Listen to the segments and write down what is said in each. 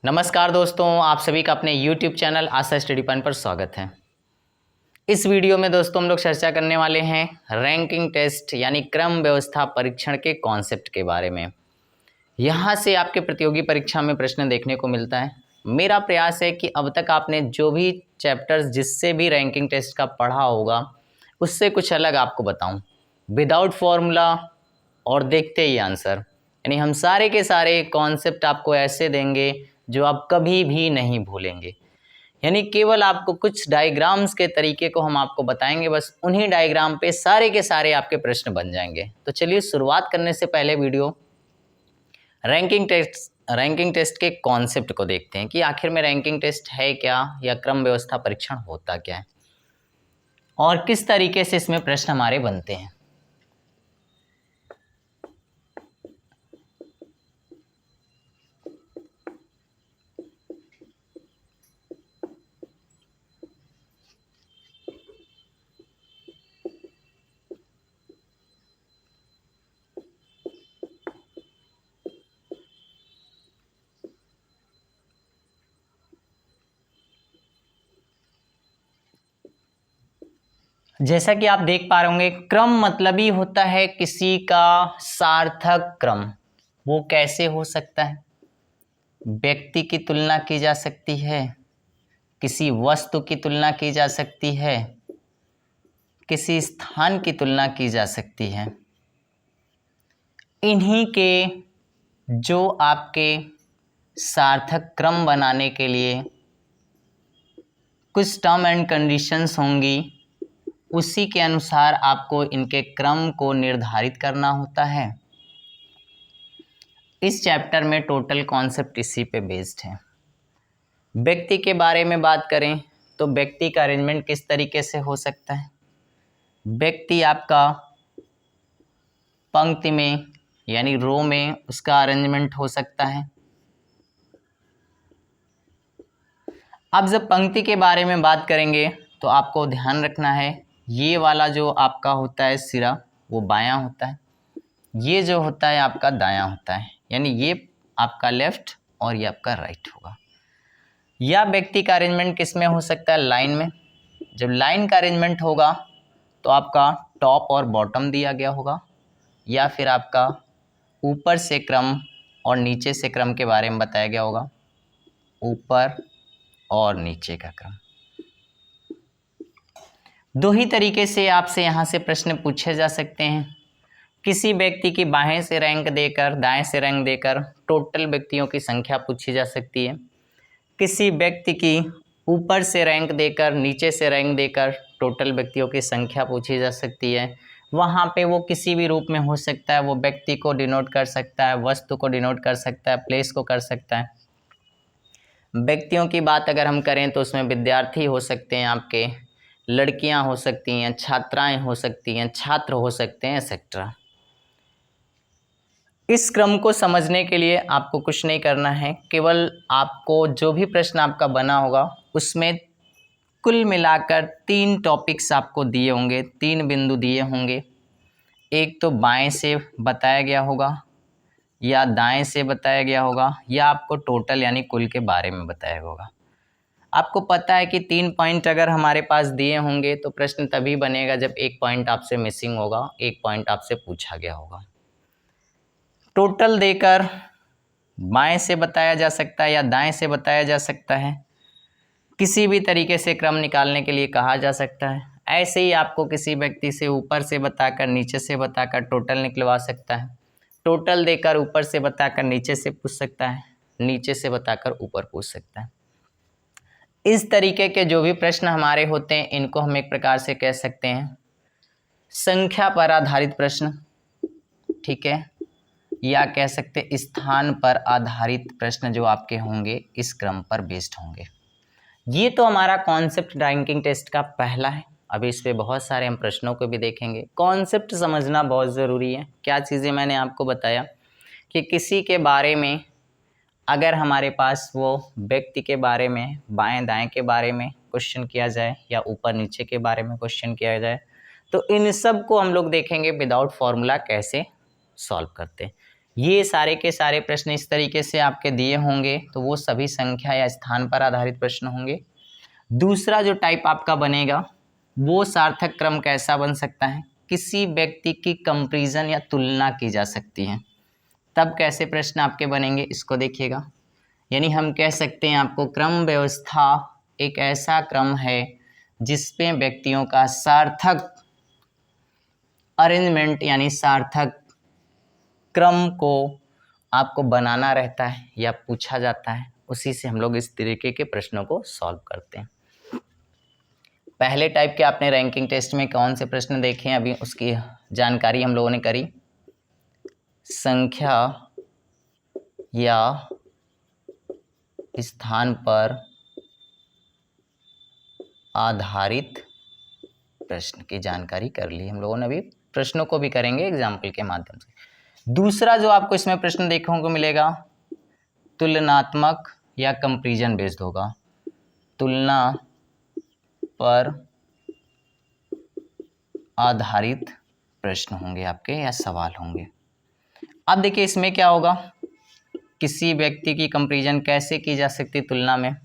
नमस्कार दोस्तों, आप सभी का अपने YouTube चैनल आशा स्टडी पॉइंट पर स्वागत है। इस वीडियो में दोस्तों हम लोग चर्चा करने वाले हैं रैंकिंग टेस्ट यानी क्रम व्यवस्था परीक्षण के कॉन्सेप्ट के बारे में। यहाँ से आपके प्रतियोगी परीक्षा में प्रश्न देखने को मिलता है। मेरा प्रयास है कि अब तक आपने जो भी चैप्टर्स जिससे भी रैंकिंग टेस्ट का पढ़ा होगा उससे कुछ अलग आपको बताऊँ, विदाउट फॉर्मूला और देखते ही आंसर। यानी हम सारे के सारे कॉन्सेप्ट आपको ऐसे देंगे जो आप कभी भी नहीं भूलेंगे। यानी केवल आपको कुछ डायग्राम्स के तरीके को हम आपको बताएंगे, बस उन्हीं डायग्राम पे सारे के सारे आपके प्रश्न बन जाएंगे। तो चलिए शुरुआत करने से पहले वीडियो रैंकिंग टेस्ट के कॉन्सेप्ट को देखते हैं कि आखिर में रैंकिंग टेस्ट है क्या या क्रम व्यवस्था परीक्षण होता क्या है और किस तरीके से इसमें प्रश्न हमारे बनते हैं। जैसा कि आप देख पा रहे होंगे, क्रम मतलब ही होता है किसी का सार्थक क्रम। वो कैसे हो सकता है? व्यक्ति की तुलना की जा सकती है, किसी वस्तु की तुलना की जा सकती है, किसी स्थान की तुलना की जा सकती है। इन्हीं के जो आपके सार्थक क्रम बनाने के लिए कुछ टर्म एंड कंडीशंस होंगी, उसी के अनुसार आपको इनके क्रम को निर्धारित करना होता है। इस चैप्टर में टोटल कॉन्सेप्ट इसी पे बेस्ड है। व्यक्ति के बारे में बात करें तो व्यक्ति का अरेंजमेंट किस तरीके से हो सकता है। व्यक्ति आपका पंक्ति में यानी रो में उसका अरेंजमेंट हो सकता है। अब जब पंक्ति के बारे में बात करेंगे तो आपको ध्यान रखना है, ये वाला जो आपका होता है सिरा वो बायां होता है, ये जो होता है आपका दायां होता है। यानी ये आपका लेफ्ट और ये आपका राइट होगा। या व्यक्ति का अरेंजमेंट किस में हो सकता है? लाइन में। जब लाइन का अरेंजमेंट होगा तो आपका टॉप और बॉटम दिया गया होगा, या फिर आपका ऊपर से क्रम और नीचे से क्रम के बारे में बताया गया होगा, ऊपर और नीचे का क्रम। दो ही तरीके से आपसे यहाँ से प्रश्न पूछे जा सकते हैं। किसी व्यक्ति की बाएं से रैंक देकर दाएं से रैंक देकर टोटल व्यक्तियों की संख्या पूछी जा सकती है। किसी व्यक्ति की ऊपर से रैंक देकर नीचे से रैंक देकर टोटल व्यक्तियों की संख्या पूछी जा सकती है। वहाँ पे वो किसी भी रूप में हो सकता है, वो व्यक्ति को डिनोट कर सकता है, वस्तु को डिनोट कर सकता है, प्लेस को कर सकता है। व्यक्तियों की बात अगर हम करें तो उसमें विद्यार्थी हो सकते हैं, आपके लड़कियां हो सकती हैं, छात्राएं हो सकती हैं, छात्र हो सकते हैं, एक्सेट्रा। इस क्रम को समझने के लिए आपको कुछ नहीं करना है, केवल आपको जो भी प्रश्न आपका बना होगा उसमें कुल मिलाकर 3 टॉपिक्स आपको दिए होंगे, 3 बिंदु दिए होंगे। एक तो बाएं से बताया गया होगा या दाएं से बताया गया होगा, या आपको टोटल यानी कुल के बारे में बताया होगा। आपको पता है कि 3 पॉइंट अगर हमारे पास दिए होंगे तो प्रश्न तभी बनेगा जब एक पॉइंट आपसे मिसिंग होगा, एक पॉइंट आपसे पूछा गया होगा। टोटल देकर बाएं से बताया जा सकता है या दाएं से बताया जा सकता है। किसी भी तरीके से क्रम निकालने के लिए कहा जा सकता है। ऐसे ही आपको किसी व्यक्ति से ऊपर से बताकर नीचे से बताकर टोटल निकलवा सकता है। टोटल देकर ऊपर से बताकर नीचे से पूछ सकता है, नीचे से बताकर ऊपर पूछ सकता है। इस तरीके के जो भी प्रश्न हमारे होते हैं इनको हम एक प्रकार से कह सकते हैं संख्या पर आधारित प्रश्न, ठीक है, या कह सकते स्थान पर आधारित प्रश्न जो आपके होंगे इस क्रम पर बेस्ड होंगे। ये तो हमारा कॉन्सेप्ट रैंकिंग टेस्ट का पहला है। अभी इस पे बहुत सारे हम प्रश्नों को भी देखेंगे। कॉन्सेप्ट समझना बहुत ज़रूरी है। क्या चीज़ें मैंने आपको बताया कि किसी के बारे में अगर हमारे पास वो व्यक्ति के बारे में बाएं दाएं के बारे में क्वेश्चन किया जाए या ऊपर नीचे के बारे में क्वेश्चन किया जाए तो इन सब को हम लोग देखेंगे विदाउट फॉर्मूला कैसे सॉल्व करते हैं। ये सारे के सारे प्रश्न इस तरीके से आपके दिए होंगे, तो वो सभी संख्या या स्थान पर आधारित प्रश्न होंगे। दूसरा जो टाइप आपका बनेगा वो सार्थक क्रम कैसा बन सकता है, किसी व्यक्ति की कंपैरिजन या तुलना की जा सकती है, तब कैसे प्रश्न आपके बनेंगे इसको देखिएगा। यानी हम कह सकते हैं आपको क्रम व्यवस्था एक ऐसा क्रम है जिसमें व्यक्तियों का सार्थक अरेंजमेंट यानी सार्थक क्रम को आपको बनाना रहता है या पूछा जाता है, उसी से हम लोग इस तरीके के प्रश्नों को सॉल्व करते हैं। पहले टाइप के आपने रैंकिंग टेस्ट में कौन से प्रश्न देखे हैं, अभी उसकी जानकारी हम लोगों ने करी। संख्या या स्थान पर आधारित प्रश्न की जानकारी कर ली हम लोगों ने, अभी प्रश्नों को भी करेंगे एग्जाम्पल के माध्यम से। दूसरा जो आपको इसमें प्रश्न देखने को मिलेगा तुलनात्मक या कंपैरिजन बेस्ड होगा, तुलना पर आधारित प्रश्न होंगे आपके या सवाल होंगे। अब देखिए इसमें क्या होगा, किसी व्यक्ति की कंपैरिजन कैसे की जा सकती है तुलना में,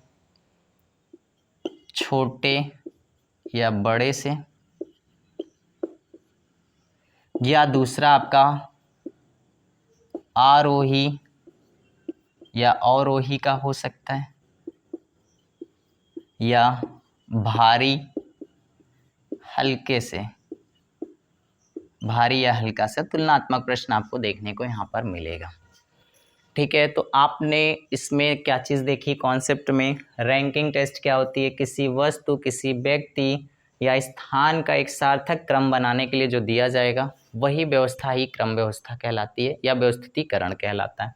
छोटे या बड़े से, या दूसरा आपका आरोही या अवरोही का हो सकता है, या भारी हल्के से, भारी या हल्का से तुलनात्मक प्रश्न आपको देखने को यहाँ पर मिलेगा। ठीक है, तो आपने इसमें क्या चीज़ देखी कॉन्सेप्ट में, रैंकिंग टेस्ट क्या होती है, किसी वस्तु किसी व्यक्ति या स्थान का एक सार्थक क्रम बनाने के लिए जो दिया जाएगा वही व्यवस्था ही क्रम व्यवस्था कहलाती है या व्यवस्थितीकरण कहलाता है।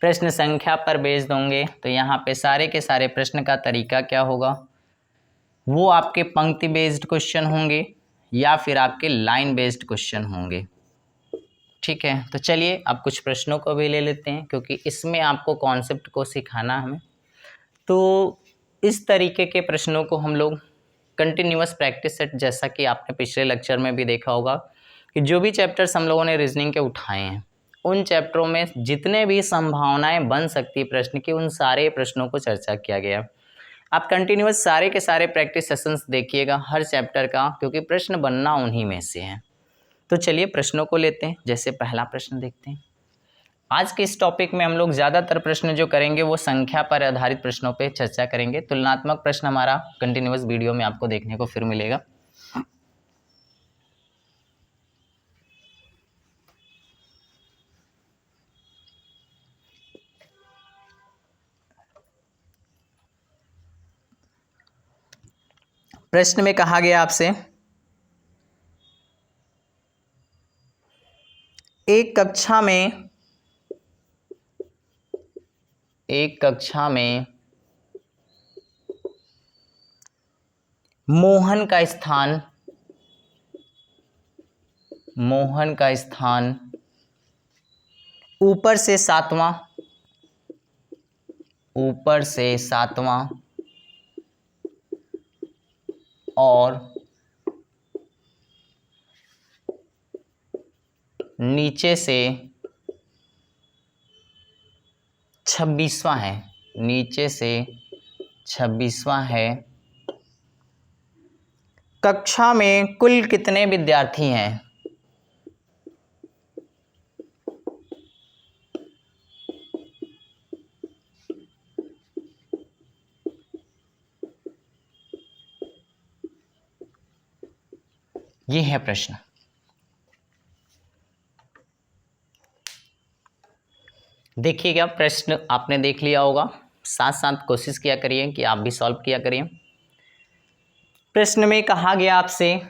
प्रश्न संख्या पर बेस्ड होंगे, तो यहाँ पे सारे के सारे प्रश्न का तरीका क्या होगा, वो आपके पंक्ति बेस्ड क्वेश्चन होंगे या फिर आपके लाइन बेस्ड क्वेश्चन होंगे। ठीक है, तो चलिए अब कुछ प्रश्नों को भी ले लेते हैं क्योंकि इसमें आपको कॉन्सेप्ट को सिखाना हमें। तो इस तरीके के प्रश्नों को हम लोग कंटिन्यूअस प्रैक्टिस सेट, जैसा कि आपने पिछले लेक्चर में भी देखा होगा कि जो भी चैप्टर्स हम लोगों ने रीजनिंग के उठाए हैं उन चैप्टरों में जितने भी संभावनाएं बन सकती है प्रश्न की, उन सारे प्रश्नों को चर्चा किया गया। आप कंटिन्यूअस सारे के सारे प्रैक्टिस सेशंस देखिएगा हर चैप्टर का, क्योंकि प्रश्न बनना उन्हीं में से है। तो चलिए प्रश्नों को लेते हैं। जैसे पहला प्रश्न देखते हैं। आज के इस टॉपिक में हम लोग ज़्यादातर प्रश्न जो करेंगे वो संख्या पर आधारित प्रश्नों पे चर्चा करेंगे। तुलनात्मक प्रश्न हमारा कंटिन्यूअस वीडियो में आपको देखने को फिर मिलेगा। प्रश्न में कहा गया आपसे, एक कक्षा में मोहन का स्थान ऊपर से सातवां और नीचे से 26वां है, नीचे से 26वां है। कक्षा में कुल कितने विद्यार्थी हैं? ये है प्रश्न। देखिएगा प्रश्न आपने देख लिया होगा, साथ साथ कोशिश किया करिए कि आप भी सॉल्व किया करिए। प्रश्न में कहा गया आपसे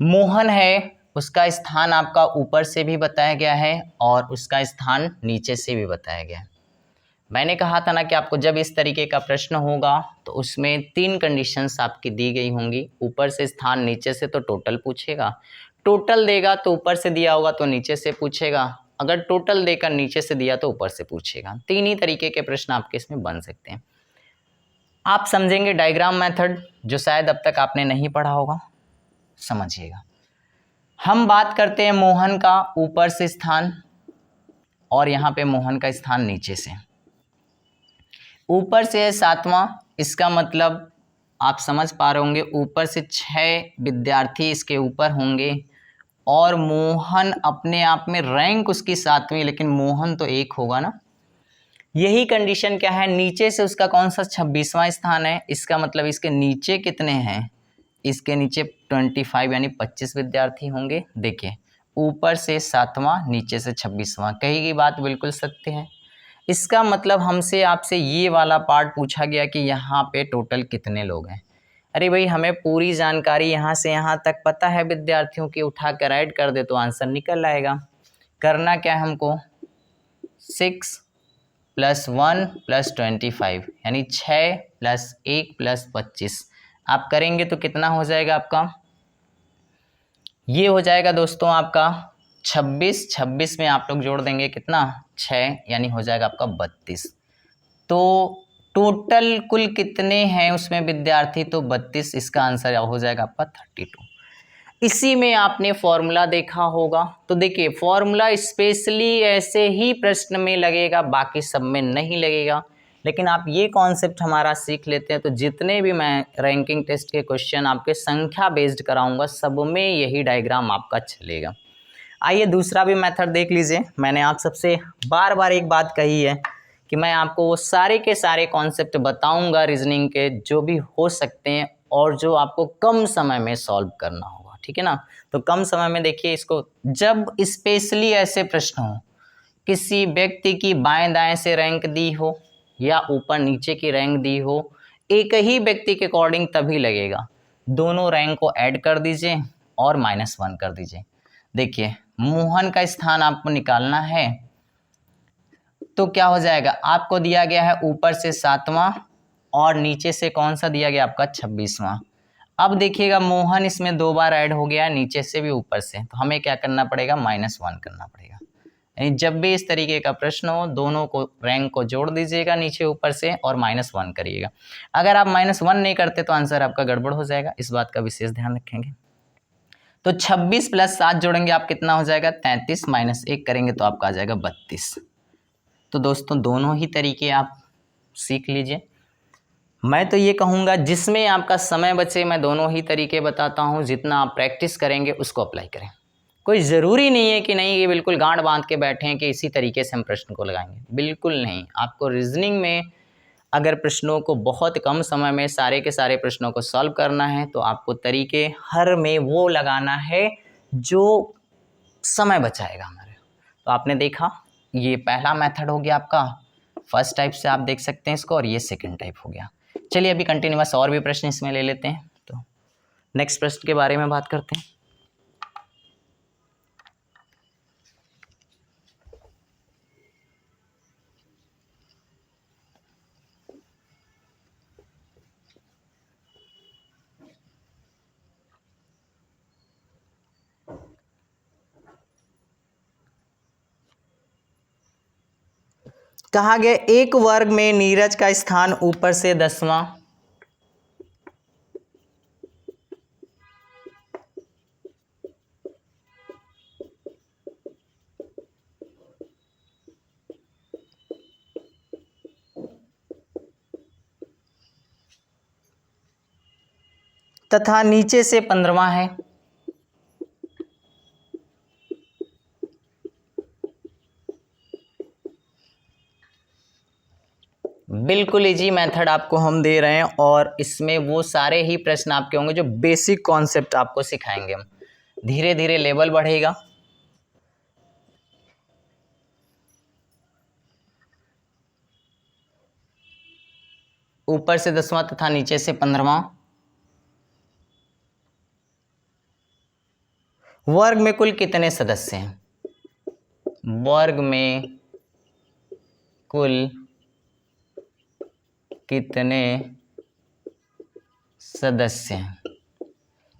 मोहन है, उसका स्थान आपका ऊपर से भी बताया गया है और उसका स्थान नीचे से भी बताया गया है। मैंने कहा था ना कि आपको जब इस तरीके का प्रश्न होगा तो उसमें 3 कंडीशंस आपकी दी गई होंगी। ऊपर से स्थान, नीचे से तो टोटल पूछेगा, टोटल देगा तो ऊपर से दिया होगा तो नीचे से पूछेगा, अगर टोटल देकर नीचे से दिया तो ऊपर से पूछेगा। 3 ही तरीके के प्रश्न आपके इसमें बन सकते हैं। आप समझेंगे डायग्राम मेथड, जो शायद अब तक आपने नहीं पढ़ा होगा, समझिएगा। हम बात करते हैं मोहन का ऊपर से स्थान और यहाँ पे मोहन का स्थान नीचे से। ऊपर से है 7वां, इसका मतलब आप समझ पा रहे होंगे ऊपर से 6 विद्यार्थी इसके ऊपर होंगे और मोहन अपने आप में रैंक उसकी 7वीं, लेकिन मोहन तो 1 होगा ना। यही कंडीशन क्या है, नीचे से उसका कौन सा 26वां स्थान है, इसका मतलब इसके नीचे कितने हैं, इसके नीचे 25 यानी 25 विद्यार्थी होंगे। देखिए ऊपर से 7वां, नीचे से 26वां, कही गई बात बिल्कुल सत्य है। इसका मतलब हमसे आपसे ये वाला पार्ट पूछा गया कि यहाँ पे टोटल कितने लोग हैं। अरे भाई हमें पूरी जानकारी यहाँ से यहाँ तक पता है विद्यार्थियों की, उठा कर ऐड कर दे तो आंसर निकल आएगा। करना क्या है हमको, 6 + 1 + 25 यानी 6 + 1 + 25 आप करेंगे तो कितना हो जाएगा आपका, ये हो जाएगा दोस्तों आपका 26। 26 में आप लोग जोड़ देंगे कितना, 6, यानी हो जाएगा आपका 32। तो टोटल कुल कितने हैं उसमें विद्यार्थी, तो 32, इसका आंसर हो जाएगा आपका 32। इसी में आपने फॉर्मूला देखा होगा, तो देखिए फॉर्मूला स्पेशली ऐसे ही प्रश्न में लगेगा, बाकी सब में नहीं लगेगा। लेकिन आप ये कॉन्सेप्ट हमारा सीख लेते हैं तो जितने भी मैं रैंकिंग टेस्ट के क्वेश्चन आपके संख्या बेस्ड कराऊंगा सब में यही डायग्राम आपका चलेगा। आइए दूसरा भी मेथड देख लीजिए। मैंने आप सबसे बार बार एक बात कही है कि मैं आपको वो सारे के सारे कॉन्सेप्ट बताऊंगा रीजनिंग के जो भी हो सकते हैं और जो आपको कम समय में सॉल्व करना होगा, ठीक है ना। तो कम समय में देखिए इसको, जब स्पेशली ऐसे प्रश्न हो, किसी व्यक्ति की बाएं दाएं से रैंक दी हो या ऊपर नीचे की रैंक दी हो, एक ही व्यक्ति के अकॉर्डिंग तभी लगेगा। दोनों रैंक को ऐड कर दीजिए और -1 कर दीजिए। देखिए मोहन का स्थान आपको निकालना है तो क्या हो जाएगा, आपको दिया गया है ऊपर से 7वां और नीचे से कौन सा दिया गया आपका 26वां। अब देखिएगा मोहन इसमें 2 बार ऐड हो गया, नीचे से भी ऊपर से, तो हमें क्या करना पड़ेगा, -1 करना पड़ेगा। यानी जब भी इस तरीके का प्रश्न हो दोनों को रैंक को जोड़ दीजिएगा नीचे ऊपर से और -1 करिएगा। अगर आप -1 नहीं करते तो आंसर आपका गड़बड़ हो जाएगा, इस बात का विशेष ध्यान रखेंगे। तो 26 + 7 जोड़ेंगे आप कितना हो जाएगा, 33, -1 करेंगे तो आपका आ जाएगा 32। तो दोस्तों दोनों ही तरीके आप सीख लीजिए। मैं तो ये कहूँगा जिसमें आपका समय बचे मैं दोनों ही तरीके बताता हूँ, जितना आप प्रैक्टिस करेंगे उसको अप्लाई करें। कोई ज़रूरी नहीं है कि नहीं ये बिल्कुल गांठ बांध के बैठे हैं कि इसी तरीके से हम प्रश्न को लगाएंगे, बिल्कुल नहीं। आपको रीजनिंग में अगर प्रश्नों को बहुत कम समय में सारे के सारे प्रश्नों को सॉल्व करना है तो आपको तरीके हर में वो लगाना है जो समय बचाएगा हमारे। तो आपने देखा ये पहला मेथड हो गया आपका, फर्स्ट टाइप से आप देख सकते हैं इसको, और ये सेकंड टाइप हो गया। चलिए अभी कंटिन्यूअस और भी प्रश्न इसमें ले लेते हैं। तो नेक्स्ट प्रश्न के बारे में बात करते हैं। कहा गया एक वर्ग में नीरज का स्थान ऊपर से 10वां, तथा नीचे से 15वां है। बिल्कुल इजी मेथड आपको हम दे रहे हैं और इसमें वो सारे ही प्रश्न आपके होंगे जो बेसिक कॉन्सेप्ट आपको सिखाएंगे हम। धीरे धीरे लेवल बढ़ेगा। ऊपर से 10वां तथा नीचे से 15वां। वर्ग में कुल कितने सदस्य हैं, वर्ग में कुल कितने सदस्य हैं।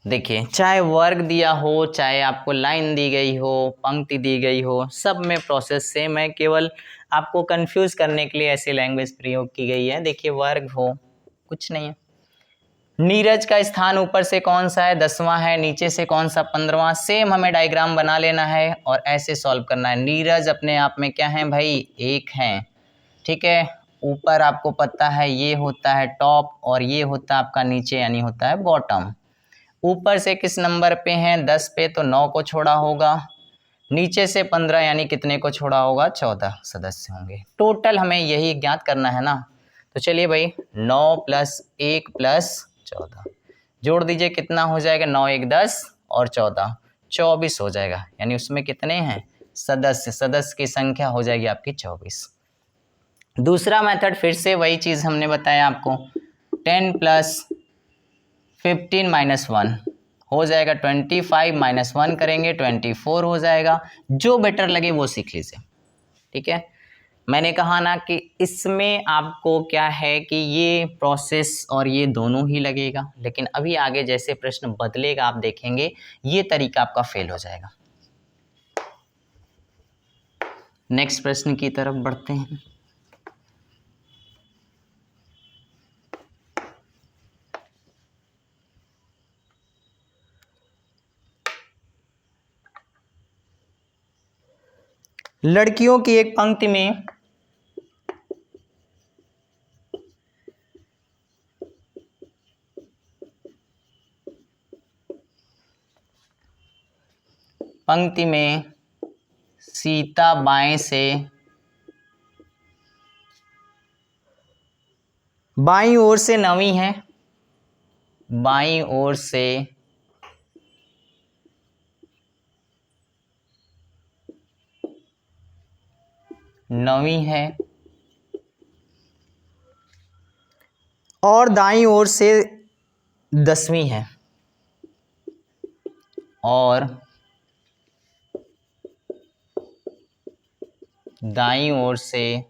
देखिए चाहे वर्ग दिया हो, चाहे आपको लाइन दी गई हो, पंक्ति दी गई हो, सब में प्रोसेस सेम है, केवल आपको कंफ्यूज करने के लिए ऐसी लैंग्वेज प्रयोग की गई है। देखिए वर्ग हो कुछ नहीं है, नीरज का स्थान ऊपर से कौन सा है, 10वां है, नीचे से कौन सा, 15वां। सेम हमें डायग्राम बना लेना है और ऐसे सॉल्व करना है। नीरज अपने आप में क्या है भाई, 1 है, ठीक है। ऊपर आपको पता है ये होता है टॉप और ये होता है आपका नीचे यानी होता है बॉटम। ऊपर से किस नंबर पे हैं, 10 पे, तो 9 को छोड़ा होगा। नीचे से 15 यानी कितने को छोड़ा होगा, 14 सदस्य होंगे। टोटल हमें यही ज्ञात करना है ना। तो चलिए भाई 9 + 1 + 14 जोड़ दीजिए, कितना हो जाएगा, 9 1 10 और 14 24 हो जाएगा। यानी उसमें कितने हैं सदस्य, सदस्य की संख्या हो जाएगी आपकी 24। दूसरा मेथड फिर से वही चीज़ हमने बताया आपको, 10 + 15 - 1 हो जाएगा 25 - 1 करेंगे 24 हो जाएगा। जो बेटर लगे वो सीख लीजिए, ठीक है। मैंने कहा ना कि इसमें आपको क्या है कि ये प्रोसेस और ये दोनों ही लगेगा, लेकिन अभी आगे जैसे प्रश्न बदलेगा आप देखेंगे ये तरीका आपका फेल हो जाएगा। नेक्स्ट प्रश्न की तरफ बढ़ते हैं। लड़कियों की एक पंक्ति में सीता बाएं से, बाईं ओर से 9वीं है, बाईं ओर से 9वीं है और दाईं ओर से 10वीं है, और दाईं ओर से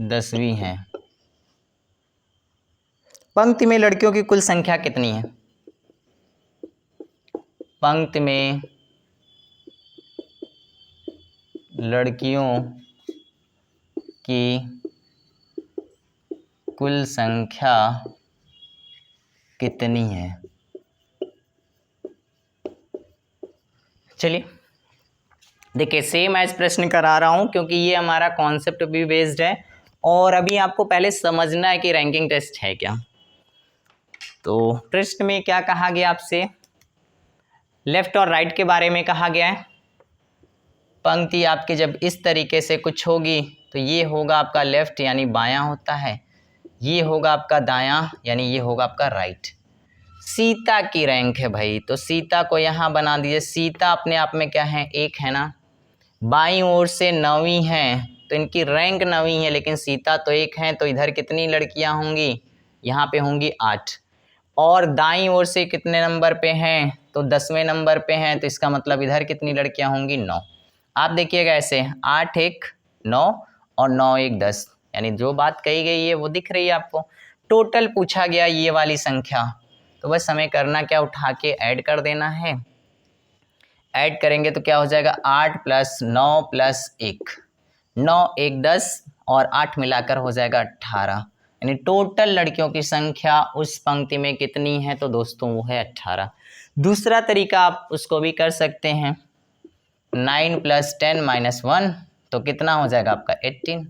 10वीं है। पंक्ति में लड़कियों की कुल संख्या कितनी है, पंक्ति में लड़कियों की कुल संख्या कितनी है। चलिए देखिए, सेम एज प्रश्न करा रहा हूं क्योंकि ये हमारा कॉन्सेप्ट भी बेस्ड है और अभी आपको पहले समझना है कि रैंकिंग टेस्ट है क्या। तो प्रश्न में क्या कहा गया आपसे, लेफ्ट और राइट के बारे में कहा गया है। पंक्ति आपकी जब इस तरीके से कुछ होगी तो ये होगा आपका लेफ्ट यानी बायां होता है, ये होगा आपका दायां यानी ये होगा आपका राइट। सीता की रैंक है भाई, तो सीता को यहाँ बना दीजिए। सीता अपने आप में क्या है, 1 है ना। बाईं ओर से 9वीं है तो इनकी रैंक 9वीं है, लेकिन सीता तो 1 है, तो इधर कितनी लड़कियां होंगी, यहाँ पे होंगी 8। और दाईं ओर से कितने नंबर पे हैं, तो 10वें नंबर पे हैं, तो इसका मतलब इधर कितनी लड़कियां होंगी, 9। आप देखिएगा ऐसे 8 1 9 और 9 1 10, यानी जो बात कही गई है वो दिख रही है आपको। टोटल पूछा गया ये वाली संख्या, तो बस हमें करना क्या, उठा के ऐड कर देना है। ऐड करेंगे तो क्या हो जाएगा, 8 + 9 + 1, 9 1 10 और 8 मिलाकर हो जाएगा 18। यानी टोटल लड़कियों की संख्या उस पंक्ति में कितनी है, तो दोस्तों वो है 18। दूसरा तरीका आप उसको भी कर सकते हैं, 9 + 10 - 1 तो कितना हो जाएगा आपका 18।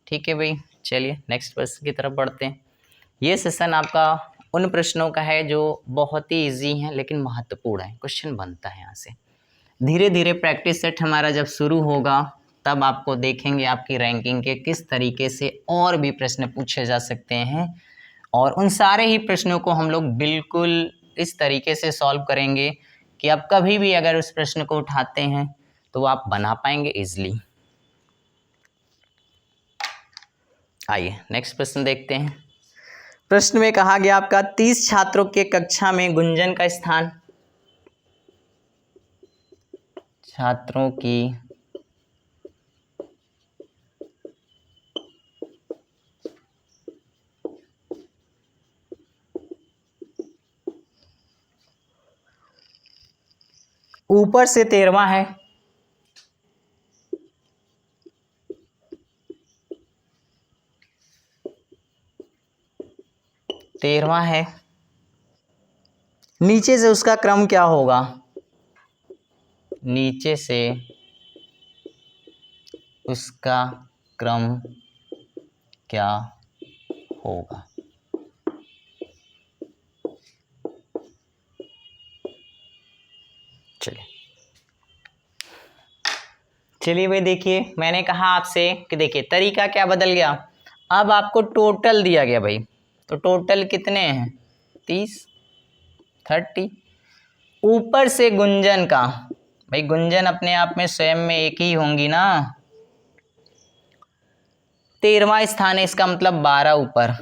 ठीक है भाई, चलिए नेक्स्ट प्रश्न की तरफ बढ़ते हैं। ये सेशन आपका उन प्रश्नों का है जो बहुत ही इजी हैं लेकिन महत्वपूर्ण है, क्वेश्चन बनता है यहाँ से। धीरे धीरे प्रैक्टिस सेट हमारा जब शुरू होगा तब आपको देखेंगे आपकी रैंकिंग के किस तरीके से और भी प्रश्न पूछे जा सकते हैं, और उन सारे ही प्रश्नों को हम लोग बिल्कुल इस तरीके से सॉल्व करेंगे कि आप कभी भी अगर उस प्रश्न को उठाते हैं तो आप बना पाएंगे इजली। आइए नेक्स्ट प्रश्न देखते हैं। प्रश्न में कहा गया आपका 30 छात्रों के कक्षा में गुंजन का स्थान, छात्रों की ऊपर से 13वां है, 13वां है, नीचे से उसका क्रम क्या होगा, नीचे से उसका क्रम क्या होगा। चलिए भाई देखिए, मैंने कहा आपसे कि देखिए तरीका क्या बदल गया, अब आपको टोटल दिया गया भाई, तो टोटल कितने हैं 30 30, ऊपर से गुंजन का, भाई गुंजन अपने आप में स्वयं में एक ही होंगी ना, 13वां स्थान है इसका मतलब 12 ऊपर,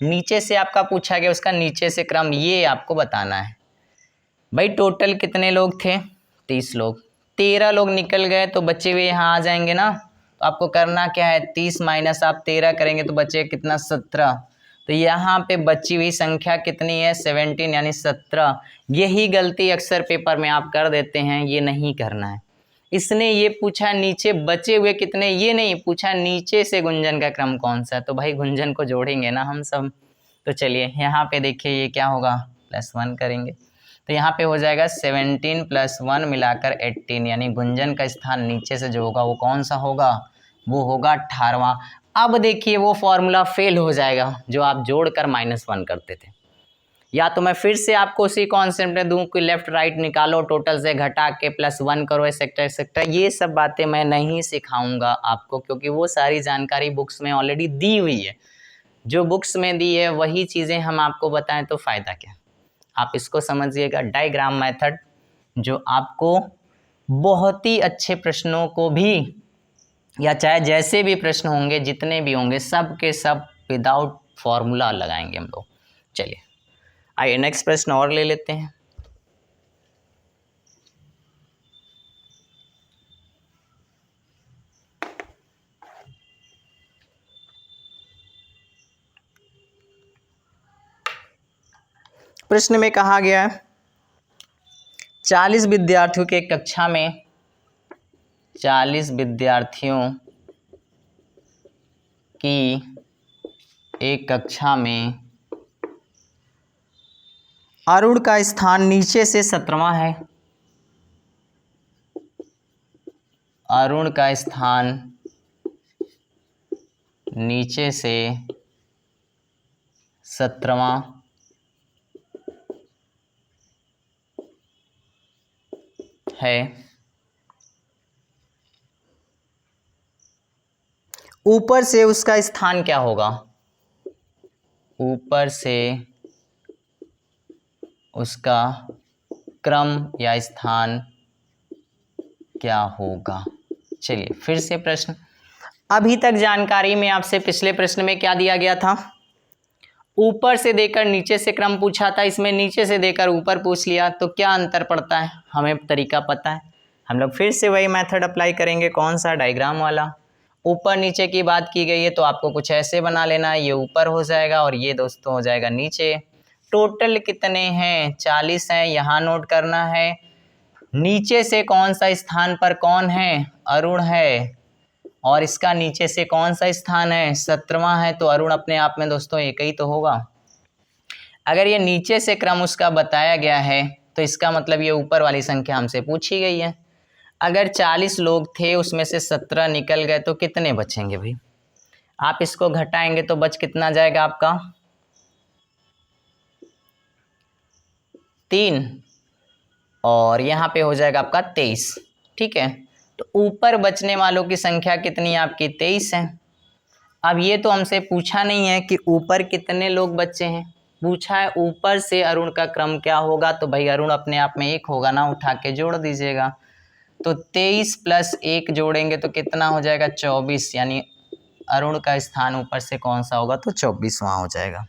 नीचे से आपका पूछा गया उसका नीचे से क्रम, ये आपको बताना है। भाई टोटल कितने लोग थे 30 लोग, 13 लोग निकल गए तो बचे हुए यहाँ आ जाएंगे ना, तो आपको करना क्या है 30 माइनस आप 13 करेंगे तो बचे कितना 17, तो यहाँ पे बची हुई संख्या कितनी है 17 यानी 17। यही गलती अक्सर पेपर में आप कर देते हैं, ये नहीं करना है। इसने ये पूछा नीचे बचे हुए कितने, ये नहीं पूछा नीचे से गुंजन का क्रम कौन सा है, तो भाई गुंजन को जोड़ेंगे ना हम सब। तो चलिए यहाँ पे देखिए ये क्या होगा +1 करेंगे तो यहाँ पे हो जाएगा 17 + 1 मिलाकर 18, यानी गुंजन का स्थान नीचे से जो होगा वो कौन सा होगा, वो होगा 18वां। अब देखिए वो फॉर्मूला फेल हो जाएगा जो आप जोड़कर -1 करते थे, या तो मैं फिर से आपको उसी कॉन्सेप्ट में दूं कि लेफ्ट राइट निकालो, टोटल से घटा के +1 करो, एक्सेट्रा एक्सेट्रा। ये सब बातें मैं नहीं सिखाऊंगा आपको, क्योंकि वो सारी जानकारी बुक्स में ऑलरेडी दी हुई है। जो बुक्स में दी है वही चीज़ें हम आपको बताएं तो फ़ायदा क्या। आप इसको समझिएगा डायग्राम मेथड, जो आपको बहुत ही अच्छे प्रश्नों को भी, या चाहे जैसे भी प्रश्न होंगे जितने भी होंगे सब के सब विदाउट फॉर्मूला लगाएंगे हम लोग। चलिए आइए नेक्स्ट प्रश्न और ले लेते हैं। प्रश्न में कहा गया है 40 विद्यार्थियों के कक्षा में 40 विद्यार्थियों की एक कक्षा में अरुण का स्थान नीचे से 17वां है, अरुण का स्थान नीचे से 17वां है, ऊपर से उसका स्थान क्या होगा, ऊपर से उसका क्रम या स्थान क्या होगा। चलिए फिर से प्रश्न, अभी तक जानकारी में आपसे पिछले प्रश्न में क्या दिया गया था, ऊपर से देकर नीचे से क्रम पूछा था, इसमें नीचे से देकर ऊपर पूछ लिया, तो क्या अंतर पड़ता है, हमें तरीका पता है, हम लोग फिर से वही मेथड अप्लाई करेंगे। कौन सा, डायग्राम वाला। ऊपर नीचे की बात की गई है तो आपको कुछ ऐसे बना लेना है, ये ऊपर हो जाएगा और ये दोस्तों हो जाएगा नीचे। टोटल कितने हैं 40 हैं, यहाँ नोट करना है। नीचे से कौन सा स्थान पर कौन है, अरुण है, और इसका नीचे से कौन सा स्थान है 17वां है, तो अरुण अपने आप में दोस्तों एक ही तो होगा। अगर ये नीचे से क्रम उसका बताया गया है तो इसका मतलब ये ऊपर वाली संख्या हमसे पूछी गई है। अगर 40 लोग थे उसमें से 17 निकल गए तो कितने बचेंगे भाई, आप इसको घटाएंगे तो बच कितना जाएगा आपका 3, और यहाँ पे हो जाएगा आपका 23। ठीक है, तो ऊपर बचने वालों की संख्या कितनी है आपकी 23 है। अब ये तो हमसे पूछा नहीं है कि ऊपर कितने लोग बचे हैं, पूछा है ऊपर से अरुण का क्रम क्या होगा, तो भाई अरुण अपने आप में एक होगा ना, उठा के जोड़ दीजिएगा। तो 23 + 1 जोड़ेंगे तो कितना हो जाएगा 24, यानी अरुण का स्थान ऊपर से कौन सा होगा तो 24वां हो जाएगा।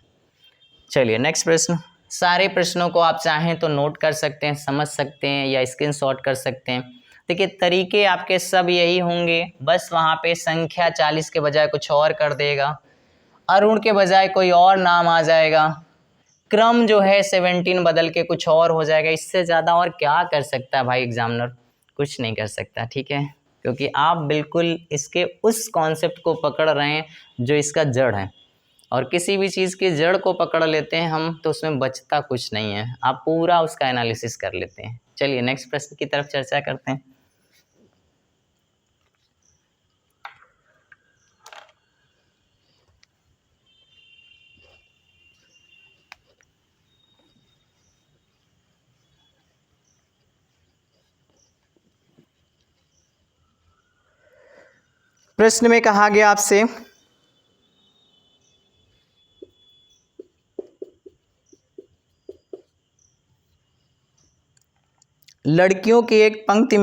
चलिए नेक्स्ट प्रश्न। सारे प्रश्नों को आप चाहें तो नोट कर सकते हैं, समझ सकते हैं या स्क्रीनशॉट कर सकते हैं। देखिए तरीके आपके सब यही होंगे, बस वहाँ पे संख्या 40 के बजाय कुछ और कर देगा, अरुण के बजाय कोई और नाम आ जाएगा, क्रम जो है 17 बदल के कुछ और हो जाएगा। इससे ज़्यादा और क्या कर सकता है भाई एग्जामिनर, कुछ नहीं कर सकता। ठीक है, क्योंकि आप बिल्कुल इसके उस कॉन्सेप्ट को पकड़ रहे हैं जो इसका जड़ है। और किसी भी चीज़ की जड़ को पकड़ लेते हैं हम तो उसमें बचता कुछ नहीं है, आप पूरा उसका एनालिसिस कर लेते हैं। चलिए नेक्स्ट प्रश्न की तरफ चर्चा करते हैं। प्रश्न में कहा गया आपसे लड़कियों की एक पंक्ति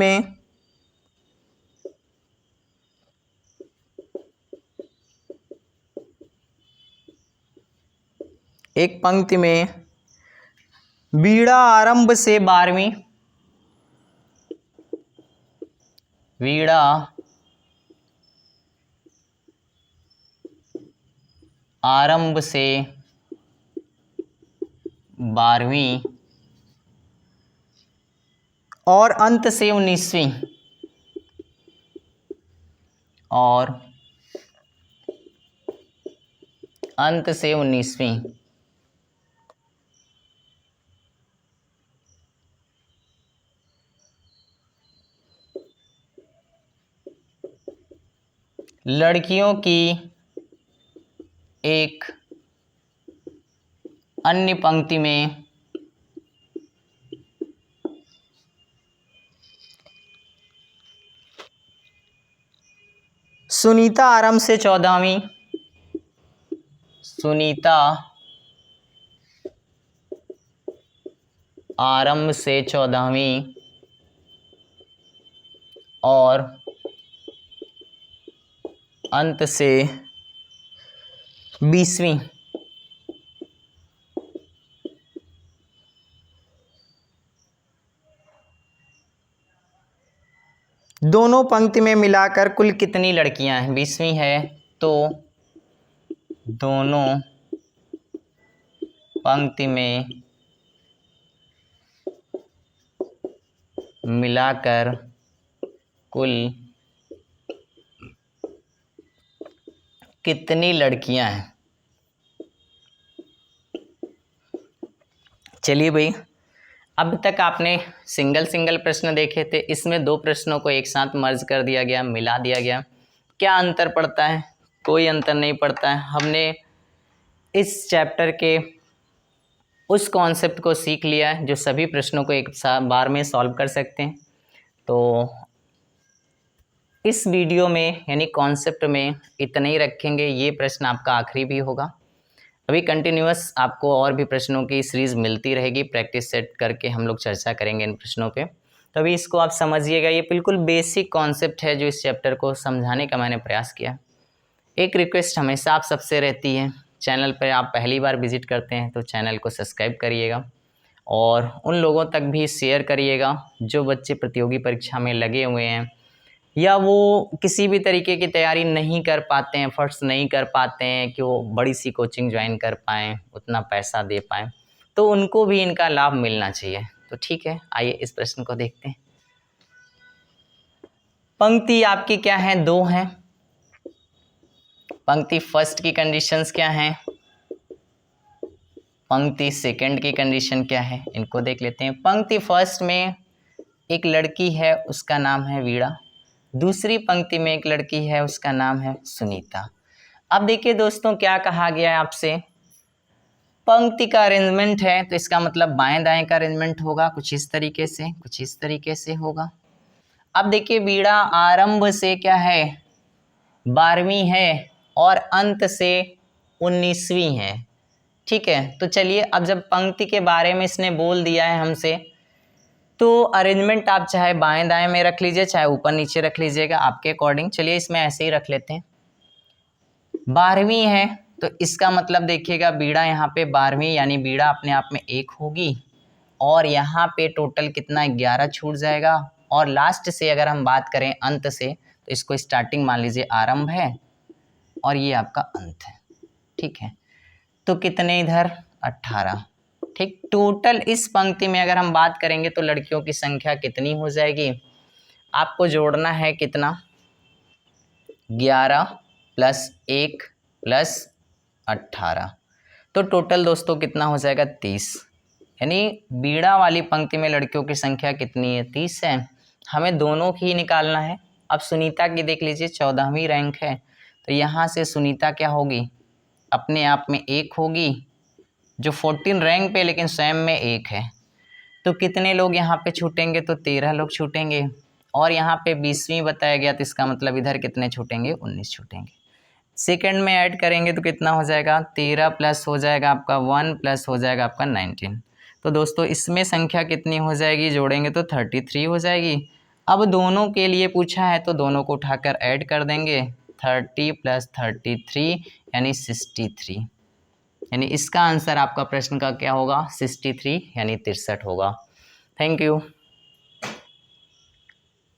में वीणा आरंभ से 12वीं, वीणा आरंभ से 12वीं और अंत से 19वीं और अंत से 19वीं लड़कियों की एक अन्य पंक्ति में सुनीता आरंभ से 14वीं, सुनीता आरंभ से 14वीं और अंत से 20वीं, दोनों पंक्ति में मिलाकर कुल कितनी लड़कियां हैं? 20वीं है तो दोनों पंक्ति में मिलाकर कुल कितनी लड़कियां हैं? चलिए भाई, अब तक आपने सिंगल सिंगल प्रश्न देखे थे, इसमें दो प्रश्नों को एक साथ मर्ज कर दिया गया, मिला दिया गया। क्या अंतर पड़ता है? कोई अंतर नहीं पड़ता है। हमने इस चैप्टर के उस कॉन्सेप्ट को सीख लिया है जो सभी प्रश्नों को एक बार में सॉल्व कर सकते हैं। तो इस वीडियो में यानी कॉन्सेप्ट में इतना ही रखेंगे। ये प्रश्न आपका आखिरी भी होगा। अभी कंटिन्यूअस आपको और भी प्रश्नों की सीरीज़ मिलती रहेगी, प्रैक्टिस सेट करके हम लोग चर्चा करेंगे इन प्रश्नों पे। तो अभी इसको आप समझिएगा, ये बिल्कुल बेसिक कॉन्सेप्ट है जो इस चैप्टर को समझाने का मैंने प्रयास किया। एक रिक्वेस्ट हमेशा आप सबसे रहती है, चैनल पर आप पहली बार विजिट करते हैं तो चैनल को सब्सक्राइब करिएगा और उन लोगों तक भी शेयर करिएगा जो बच्चे प्रतियोगी परीक्षा में लगे हुए हैं या वो किसी भी तरीके की तैयारी नहीं कर पाते हैं, एफर्ट्स नहीं कर पाते हैं कि वो बड़ी सी कोचिंग ज्वाइन कर पाएँ, उतना पैसा दे पाएँ, तो उनको भी इनका लाभ मिलना चाहिए। तो ठीक है, आइए इस प्रश्न को देखते हैं। पंक्ति आपकी क्या है? 2 हैं। पंक्ति फर्स्ट की कंडीशंस क्या हैं? पंक्ति सेकंड की कंडीशन क्या है? इनको देख लेते हैं। पंक्ति फर्स्ट में एक लड़की है, उसका नाम है वीणा। दूसरी पंक्ति में एक लड़की है, उसका नाम है सुनीता। अब देखिए दोस्तों, क्या कहा गया है आपसे? पंक्ति का अरेंजमेंट है तो इसका मतलब बाएं दाएं का अरेंजमेंट होगा, कुछ इस तरीके से, कुछ इस तरीके से होगा। अब देखिए, वीणा आरंभ से क्या है? 12वीं है और अंत से 19वीं है। ठीक है, तो चलिए अब जब पंक्ति के बारे में इसने बोल दिया है हमसे, तो अरेंजमेंट आप चाहे बाएं दाएं में रख लीजिए, चाहे ऊपर नीचे रख लीजिएगा, आपके अकॉर्डिंग। चलिए इसमें ऐसे ही रख लेते हैं। 12वीं है तो इसका मतलब देखिएगा, वीणा यहाँ पे 12वीं यानी वीणा अपने आप में 1 होगी और यहाँ पे टोटल कितना 11 छूट जाएगा। और लास्ट से अगर हम बात करें अंत से, तो इसको स्टार्टिंग मान लीजिए आरंभ है और ये आपका अंत है। ठीक है, तो कितने इधर? 18। ठीक, टोटल इस पंक्ति में अगर हम बात करेंगे तो लड़कियों की संख्या कितनी हो जाएगी? आपको जोड़ना है कितना? 11 + 1 + 18। तो टोटल दोस्तों कितना हो जाएगा 30। यानी बीड़ा वाली पंक्ति में लड़कियों की संख्या कितनी है 30 है। हमें दोनों की ही निकालना है। अब सुनीता की देख लीजिए 14वीं रैंक है, तो यहाँ से सुनीता क्या होगी, अपने आप में 1 होगी, जो 14 रैंक पे लेकिन स्वयं में 1 है। तो कितने लोग यहाँ पे छूटेंगे, तो 13 लोग छूटेंगे। और यहाँ पे 20वीं बताया गया, तो इसका मतलब इधर कितने छूटेंगे, 19 छूटेंगे। सेकंड में ऐड करेंगे तो कितना हो जाएगा, 13 प्लस हो जाएगा आपका 1 प्लस हो जाएगा आपका 19। तो दोस्तों इसमें संख्या कितनी हो जाएगी, जोड़ेंगे तो 33 हो जाएगी। अब दोनों के लिए पूछा है तो दोनों को उठाकर ऐड कर देंगे, 30 प्लस 33 यानी 63। यानी इसका आंसर आपका प्रश्न का क्या होगा, 63 यानी 63 होगा। Thank you.